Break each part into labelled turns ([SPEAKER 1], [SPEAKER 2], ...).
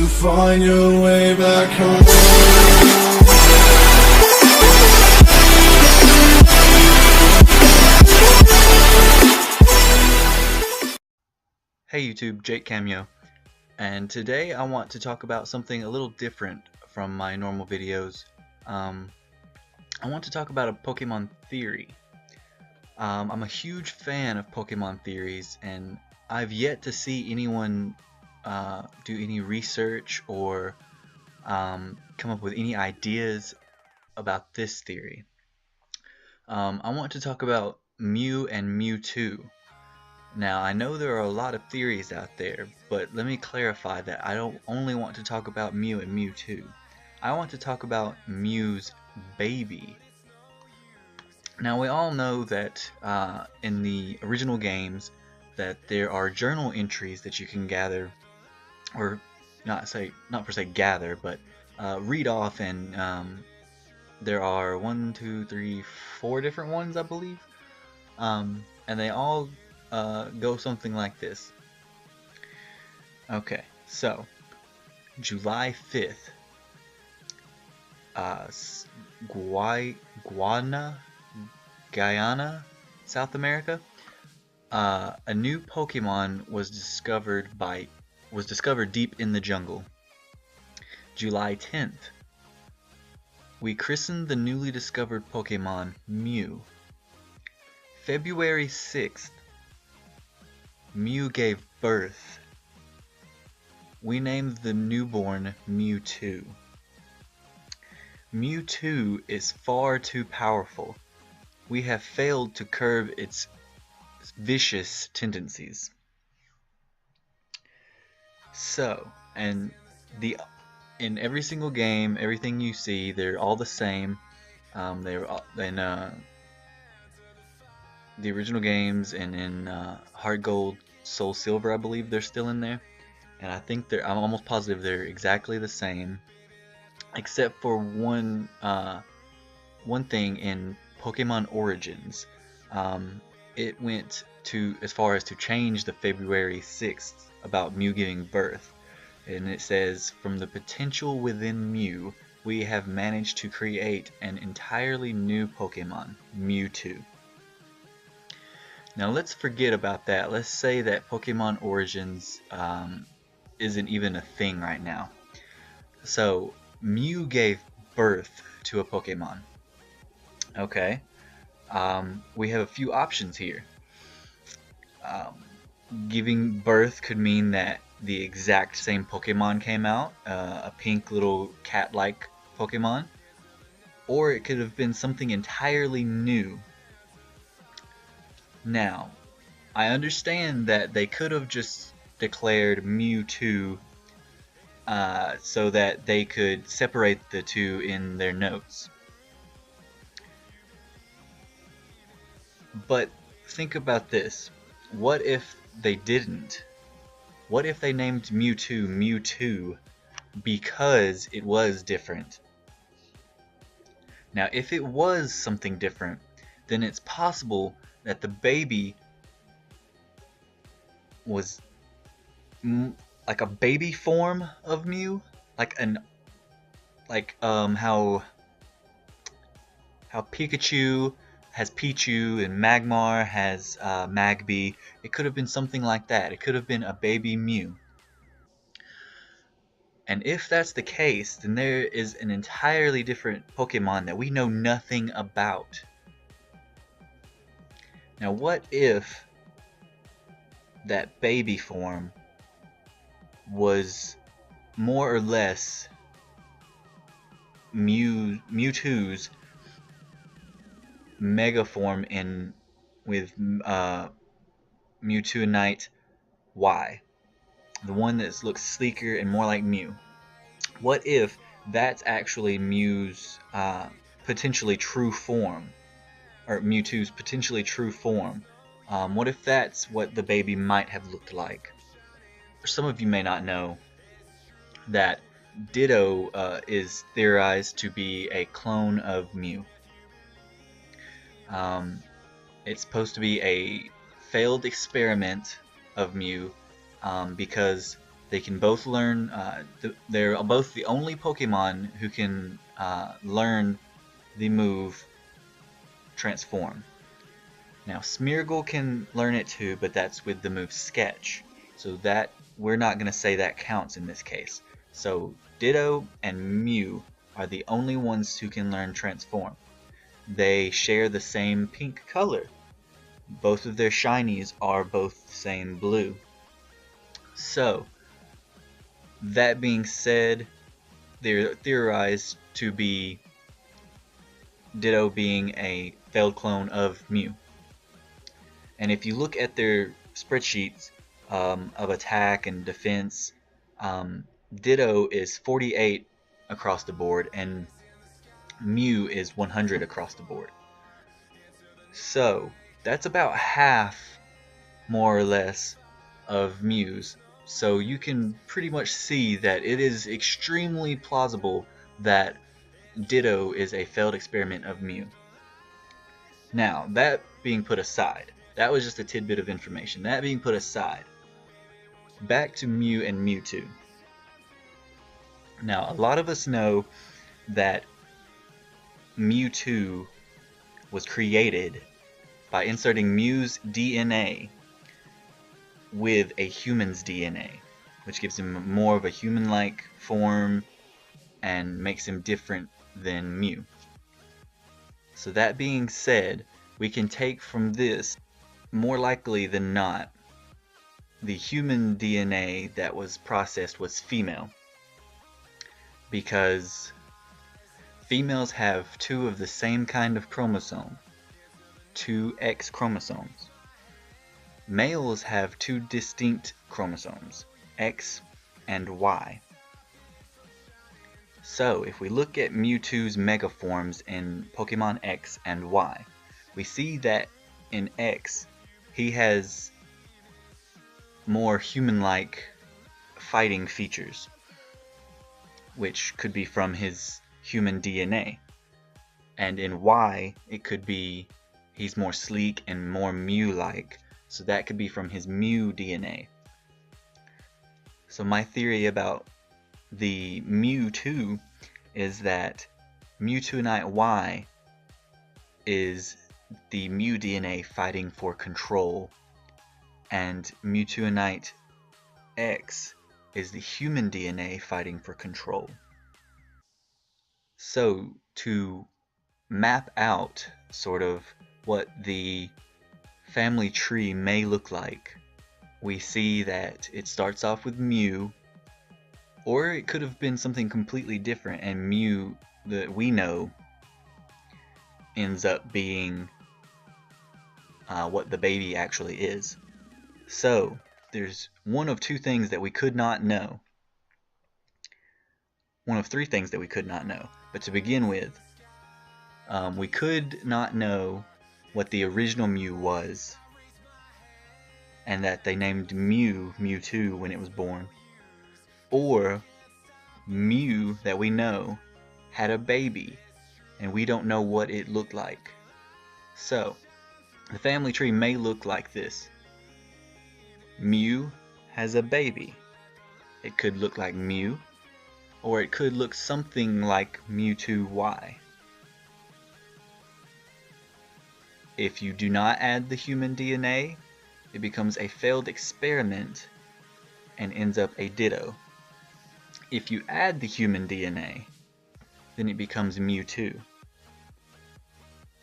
[SPEAKER 1] you find your way back home?
[SPEAKER 2] Hey YouTube, Jake Camyo, and today I want to talk about something a little different from my normal videos. I want to talk about a Pokemon theory. I'm a huge fan of Pokemon theories, and I've yet to see anyone do any research or come up with any ideas about this theory. I want to talk about Mew and Mewtwo. Now, I know there are a lot of theories out there, but let me clarify that I don't only want to talk about Mew and Mewtwo. I want to talk about Mew's baby. Now, we all know that in the original games that there are journal entries that you can gather, or not per se gather, but read off, and there are 1, 2, 3, 4 different ones, I believe, and they all go something like this. Okay, so July 5th, Guyana, South America, a new Pokemon was discovered deep in the jungle. July 10th, we christened the newly discovered Pokemon Mew. February 6th, Mew gave birth. We named the newborn Mewtwo. Mewtwo is far too powerful. We have failed to curb its vicious tendencies. So, in every single game, everything you see, they're all the same. They're in the original games, and in Heart Gold, Soul Silver, I believe they're still in there, and I'm almost positive they're exactly the same, except for one thing in Pokemon Origins. It went as far as to change the February 6th about Mew giving birth, and it says, "From the potential within Mew, we have managed to create an entirely new Pokemon, Mewtwo." Now let's forget about that. Let's say that Pokemon Origins isn't even a thing right now. So Mew gave birth to a Pokemon. Okay. We have a few options here. Giving birth could mean that the exact same Pokemon came out, a pink little cat-like Pokemon, or it could have been something entirely new. Now, I understand that they could have just declared Mewtwo so that they could separate the two in their notes. But think about this. What if they didn't? What if they named Mewtwo Mewtwo because it was different? Now, if it was something different, then it's possible that the baby was like a baby form of Mew, how Pikachu has Pichu and Magmar has Magby. It could have been something like that. It could have been a baby Mew. And if that's the case, then there is an entirely different Pokemon that we know nothing about. Now, what if that baby form was more or less Mewtwo's mega form with Mewtwo Y, the one that looks sleeker and more like Mew? What if that's actually Mew's potentially true form, or Mewtwo's potentially true form? What if that's what the baby might have looked like? Some of you may not know that Ditto is theorized to be a clone of Mew. It's supposed to be a failed experiment of Mew because They can both learn. They're both the only Pokemon who can learn the move Transform. Now Smeargle can learn it too, but that's with the move Sketch. So that we're not going to say that counts in this case. So Ditto and Mew are the only ones who can learn Transform. They share the same pink color. Both of their shinies are both the same blue. So that being said, they're theorized to be Ditto being a failed clone of Mew. And if you look at their spreadsheets of attack and defense, Ditto is 48 across the board and Mew is 100 across the board. So that's about half, more or less, of Mew's. So you can pretty much see that it is extremely plausible that Ditto is a failed experiment of Mew. Now, that being put aside, that was just a tidbit of information. That being put aside, back to Mew and Mewtwo. Now, a lot of us know that Mewtwo was created by inserting Mew's DNA with a human's DNA, which gives him more of a human-like form and makes him different than Mew. So that being said, we can take from this, more likely than not, the human DNA that was processed was female, because females have two of the same kind of chromosome, two X chromosomes. Males have two distinct chromosomes, X and Y. So if we look at Mewtwo's megaforms in Pokemon X and Y, we see that in X he has more human-like fighting features, which could be from his human DNA. And in Y, it could be he's more sleek and more Mew-like, so that could be from his Mew DNA. So my theory about the Mewtwo is that Mewtwo Y is the Mew DNA fighting for control, and Mewtwo X is the human DNA fighting for control. So to map out sort of what the family tree may look like, we see that it starts off with Mew, or it could have been something completely different, and Mew that we know ends up being what the baby actually is. So there's one of two things that we could not know. One of three things that we could not know. But to begin with, we could not know what the original Mew was, and that they named Mew Mewtwo when it was born. Or Mew that we know had a baby, and we don't know what it looked like. So the family tree may look like this. Mew has a baby. It could look like Mew, or it could look something like Mewtwo-Y. If you do not add the human DNA, it becomes a failed experiment and ends up a Ditto. If you add the human DNA, then it becomes Mewtwo.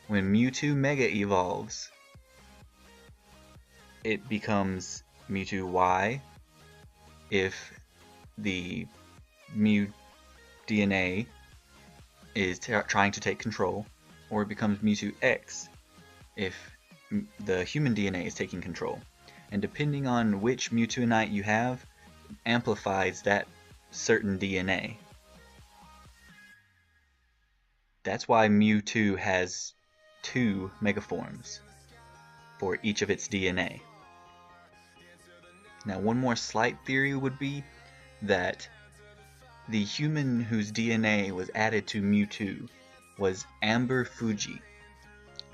[SPEAKER 2] When Mewtwo Mega evolves, it becomes Mewtwo-Y if the Mew DNA is trying to take control, or it becomes Mewtwo-X if the human DNA is taking control. And depending on which Mewtwo you have, amplifies that certain DNA. That's why Mewtwo has two megaforms for each of its DNA. Now, one more slight theory would be that the human whose DNA was added to Mewtwo was Amber Fuji,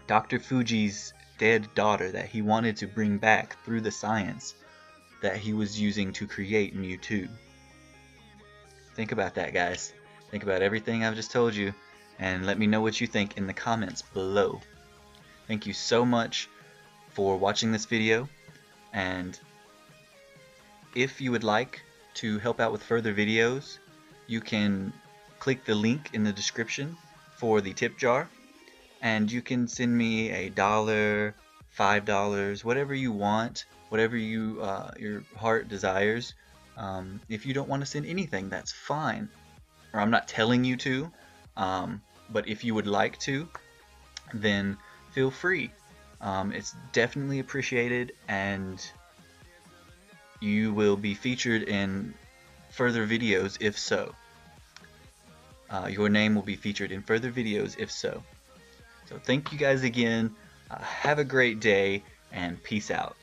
[SPEAKER 2] Dr. Fuji's dead daughter that he wanted to bring back through the science that he was using to create Mewtwo. Think about that, guys. Think about everything I've just told you, and let me know what you think in the comments below. Thank you so much for watching this video, and if you would like to help out with further videos, you can click the link in the description for the tip jar, and you can send me $1, $5, whatever you want, whatever your heart desires. If you don't want to send anything, that's fine, or I'm not telling you to, but if you would like to, then feel free. It's definitely appreciated, and you will be featured in further videos if so. Your name will be featured in further videos if so. So thank you guys again. Have a great day, and peace out.